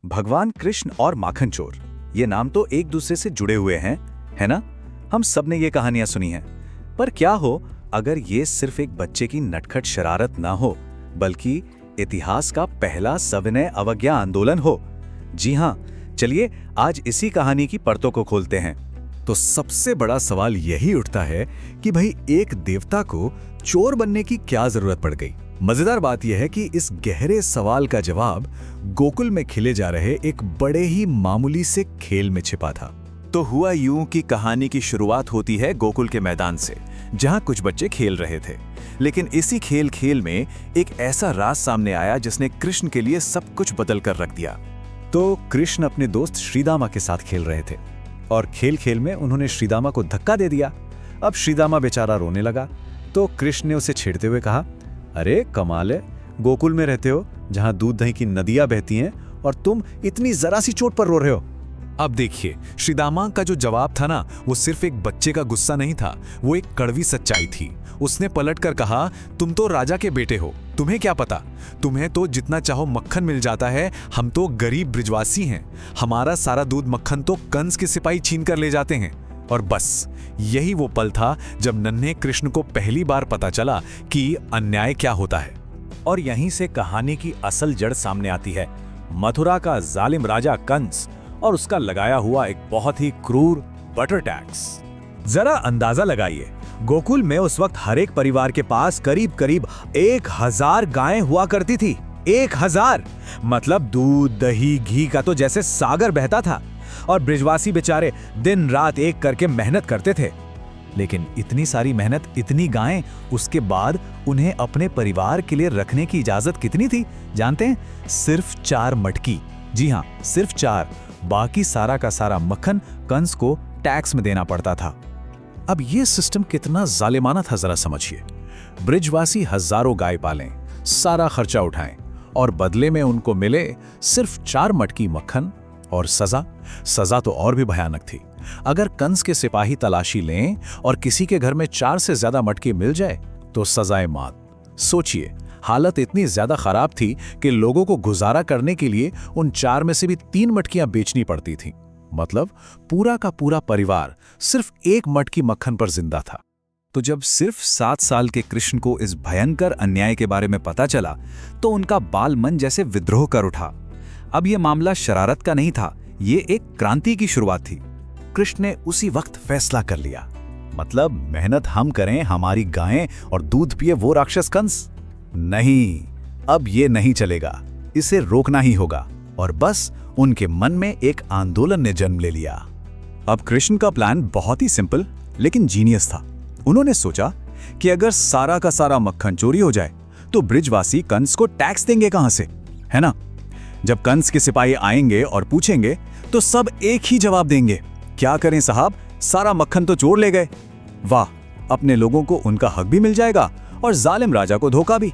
भगवान कृष्ण और माखन चोर, ये नाम तो एक दूसरे से जुड़े हुए हैं, है ना? हम सब ने ये कहानियां सुनी हैं। पर क्या हो अगर ये सिर्फ एक बच्चे की नटखट शरारत ना हो, बल्कि इतिहास का पहला सविनय अवज्ञा आंदोलन हो? जी हाँ, चलिए आज इसी कहानी की परतों को खोलते हैं। तो सबसे बड़ा सवाल यही उठता है कि भाई एक देवता को चोर बनने की क्या जरूरत पड़ गई। मजेदार बात यह है कि इस गहरे सवाल का जवाब गोकुल में खेले जा रहे एक बड़े ही मामूली से खेल में छिपा था। तो हुआ यूं कि कहानी की शुरुआत होती है गोकुल के मैदान से, जहां कुछ बच्चे खेल रहे थे। लेकिन इसी खेल में एक ऐसा राज सामने आया जिसने कृष्ण के लिए सब कुछ बदल कर रख दिया। तो कृष्ण अपने दोस्त श्रीदामा के साथ खेल रहे थे और खेल में उन्होंने श्रीदामा को धक्का दे दिया। अब श्रीदामा बेचारा रोने लगा तो कृष्ण ने उसे छेड़ते हुए कहा, अरे कमाल है, गोकुल में रहते हो जहां दूध दही की नदियां बहती हैं और तुम इतनी जरा सी चोट पर रो रहे हो। अब देखिए, श्रीदामा का जो जवाब था ना, वो सिर्फ एक बच्चे का गुस्सा नहीं था, वो एक कड़वी सच्चाई थी। उसने पलटकर कहा, तुम तो राजा के बेटे हो, तुम्हें क्या पता? तुम्हें तो जितना चाहो मक्खन मिल जाता है, हम तो गरीब ब्रिजवासी हैं। हमारा सारा दूध मक्खन तो कंस के सिपाही छीन कर ले जाते हैं। और बस यही वो पल था जब नन्हे कृष्ण को पहली बार पता चला कि अन्याय क्या होता है। और यहीं से कहानी की असल जड़ सामने आती है। मथुरा का जालिम राजा कंस और उसका लगाया हुआ एक बहुत ही क्रूर बटर टैक्स। जरा अंदाजा लगाइए, गोकुल में उस वक्त हर एक परिवार के पास करीब 1000 गायें हुआ करती थी। 1000! मतलब दूध दही घी का तो जैसे सागर बहता था। और ब्रिजवासी बेचारे दिन रात एक करके मेहनत करते थे। लेकिन इतनी सारी मेहनत, इतनी गायें, उसके बाद उन्हें अपने परिवार के लिए रखने की इजाजत कितनी थी जानते हैं? सिर्फ 4 मटकी। जी हाँ, सिर्फ 4। बाकी सारा का सारा मक्खन कंस को टैक्स में देना पड़ता था। अब ये सिस्टम कितना जालिमाना था जरा समझिए। ब्रिजवासी हजारों गाय पालें, सारा खर्चा उठाएं और बदले में उनको मिले सिर्फ 4 मटकी मक्खन। और सजा तो और भी भयानक थी। अगर कंस के सिपाही तलाशी लें और किसी के घर में 4 से ज्यादा मटकी मिल जाए तो सजाए मौत। सोचिए, हालत इतनी ज्यादा खराब थी कि लोगों को गुजारा करने के लिए उन 4 में से भी 3 मटकियां बेचनी पड़ती थीं। मतलब पूरा का पूरा परिवार सिर्फ 1 मटकी मक्खन पर जिंदा था। तो जब सिर्फ 7 साल के कृष्ण को इस भयंकर अन्याय के बारे में पता चला तो उनका बाल मन जैसे विद्रोह कर उठा। अब यह मामला शरारत का नहीं था, ये एक क्रांति की शुरुआत थी। कृष्ण ने उसी वक्त फैसला कर लिया, मतलब मेहनत हम करें, हमारी गायें और दूध पिए वो राक्षस कंस? नहीं, अब ये नहीं चलेगा, इसे रोकना ही होगा। और बस उनके मन में एक आंदोलन ने जन्म ले लिया। अब कृष्ण का प्लान बहुत ही सिंपल लेकिन जीनियस था। उन्होंने सोचा कि अगर सारा का सारा मक्खन चोरी हो जाए तो ब्रिजवासी कंस को टैक्स देंगे कहां से, है ना? जब कंस के सिपाही आएंगे और पूछेंगे तो सब एक ही जवाब देंगे, क्या करें साहब, सारा मक्खन तो चोर ले गए। वाह, अपने लोगों को उनका हक भी मिल जाएगा और जालिम राजा को धोखा भी।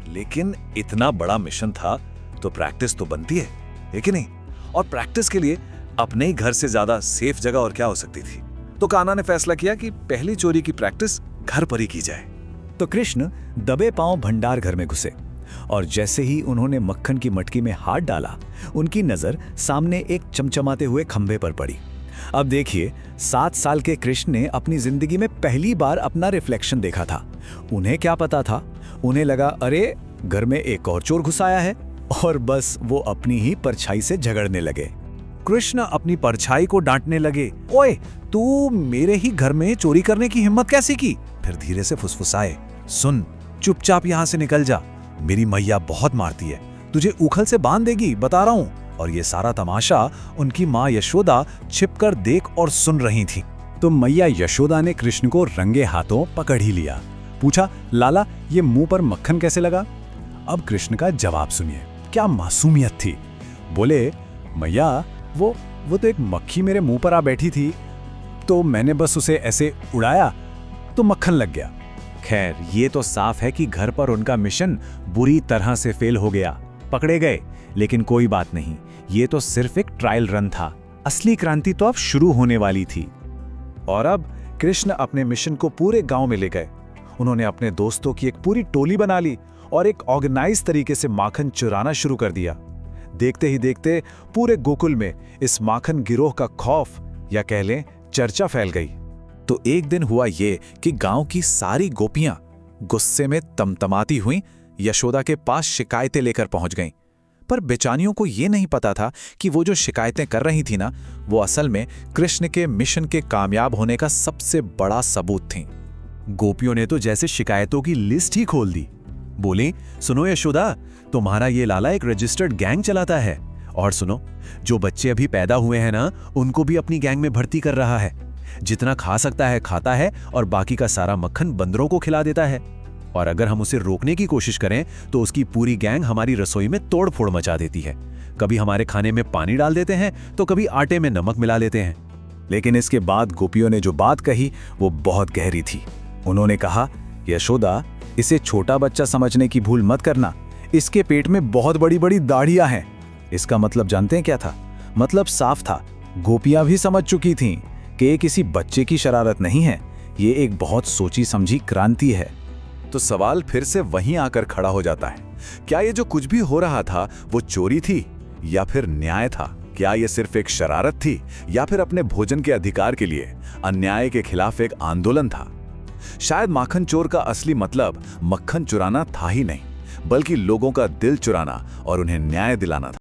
लेकिन इतना बड़ा मिशन था तो प्रैक्टिस तो बनती है कि नहीं? और प्रैक्टिस के लिए अपने ही घर से ज्यादा सेफ जगह और क्या हो सकती थी? तो कान्हा ने फैसला किया कि पहली चोरी की प्रैक्टिस घर पर ही की जाए। तो कृष्ण दबे पांव भंडार घर में घुसे और जैसे ही उन्होंने मक्खन की मटकी में हाथ डाला, उनकी नजर सामने एक चमचमाते हुए खंभे पर पड़ी। अब देखिए, 7 साल के कृष्ण ने अपनी जिंदगी में पहली बार अपना रिफ्लेक्शन देखा था। उन्हें क्या पता था? उन्हें लगा, अरे घर में एक और चोर घुस आया है। और बस वो अपनी ही परछाई से झगड़ने लगे। कृष्ण अपनी परछाई को डांटने लगे, ओए तू मेरे ही घर में चोरी करने की हिम्मत कैसे की? फिर धीरे से फुसफुसाए, सुन, चुपचाप यहां से निकल जा, मेरी मैया बहुत मारती है, तुझे उखल से बांध देगी, बता रहा हूं। और ये सारा तमाशा उनकी माँ यशोदा छिपकर देख और सुन रही थी। तो मैया यशोदा ने कृष्ण को रंगे हाथों पकड़ ही लिया। पूछा, लाला ये मुंह पर मक्खन कैसे लगा? अब कृष्ण का जवाब सुनिए, क्या मासूमियत थी। बोले, मैया वो तो एक मक्खी मेरे मुंह पर आ बैठी थी, तो मैंने बस उसे ऐसे उड़ाया तो मक्खन लग गया। खैर, ये तो साफ है कि घर पर उनका मिशन बुरी तरह से फेल हो गया, पकड़े गए। लेकिन कोई बात नहीं, ये तो सिर्फ एक ट्रायल रन था। असली क्रांति तो अब शुरू होने वाली थी। और अब कृष्ण अपने मिशन को पूरे गांव में ले गए। उन्होंने अपने दोस्तों की एक पूरी टोली बना ली और एक ऑर्गेनाइज तरीके से माखन चुराना शुरू कर दिया। देखते ही देखते पूरे गोकुल में इस माखन गिरोह का खौफ या कह लें चर्चा फैल गई। तो एक दिन हुआ ये कि गांव की सारी गोपियां गुस्से में तमतमाती हुईं यशोदा के पास शिकायतें लेकर पहुंच गईं। पर बेचारियों को ये नहीं पता था कि वो जो शिकायतें कर रही थी ना, वो असल में कृष्ण के मिशन के कामयाब होने का सबसे बड़ा सबूत थीं। गोपियों ने तो जैसे शिकायतों की लिस्ट ही खोल दी। बोली, सुनो यशोदा, तुम्हारा ये लाला एक रजिस्टर्ड गैंग चलाता है, और सुनो, जो बच्चे अभी पैदा हुए हैं ना, उनको भी अपनी गैंग में भर्ती कर रहा है। जितना खा सकता है खाता है और बाकी का सारा मक्खन बंदरों को खिला देता है। और अगर हम उसे रोकने की कोशिश करें तो उसकी पूरी गैंग हमारी रसोई में तोड़फोड़ मचा देती है। कभी हमारे खाने में पानी डाल देते हैं तो कभी आटे में नमक मिला लेते हैं। लेकिन इसके बाद गोपियों ने जो बात कही वो बहुत गहरी थी। उन्होंने कहा, यशोदा, इसे छोटा बच्चा समझने की भूल मत करना। इसके पेट में बहुत बड़ी बड़ी दाढ़ियां हैं। इसका मतलब जानते हैं क्या था? मतलब साफ था, गोपियां भी समझ चुकी थीं कि ये किसी बच्चे की शरारत नहीं है, ये एक बहुत सोची समझी क्रांति है। तो सवाल फिर से वहीं आकर खड़ा हो जाता है, क्या ये जो कुछ भी हो रहा था वो चोरी थी या फिर न्याय था? क्या ये सिर्फ एक शरारत थी या फिर अपने भोजन के अधिकार के लिए अन्याय के खिलाफ एक आंदोलन था? शायद माखन चोर का असली मतलब मक्खन चुराना था ही नहीं, बल्कि लोगों का दिल चुराना और उन्हें न्याय दिलाना था।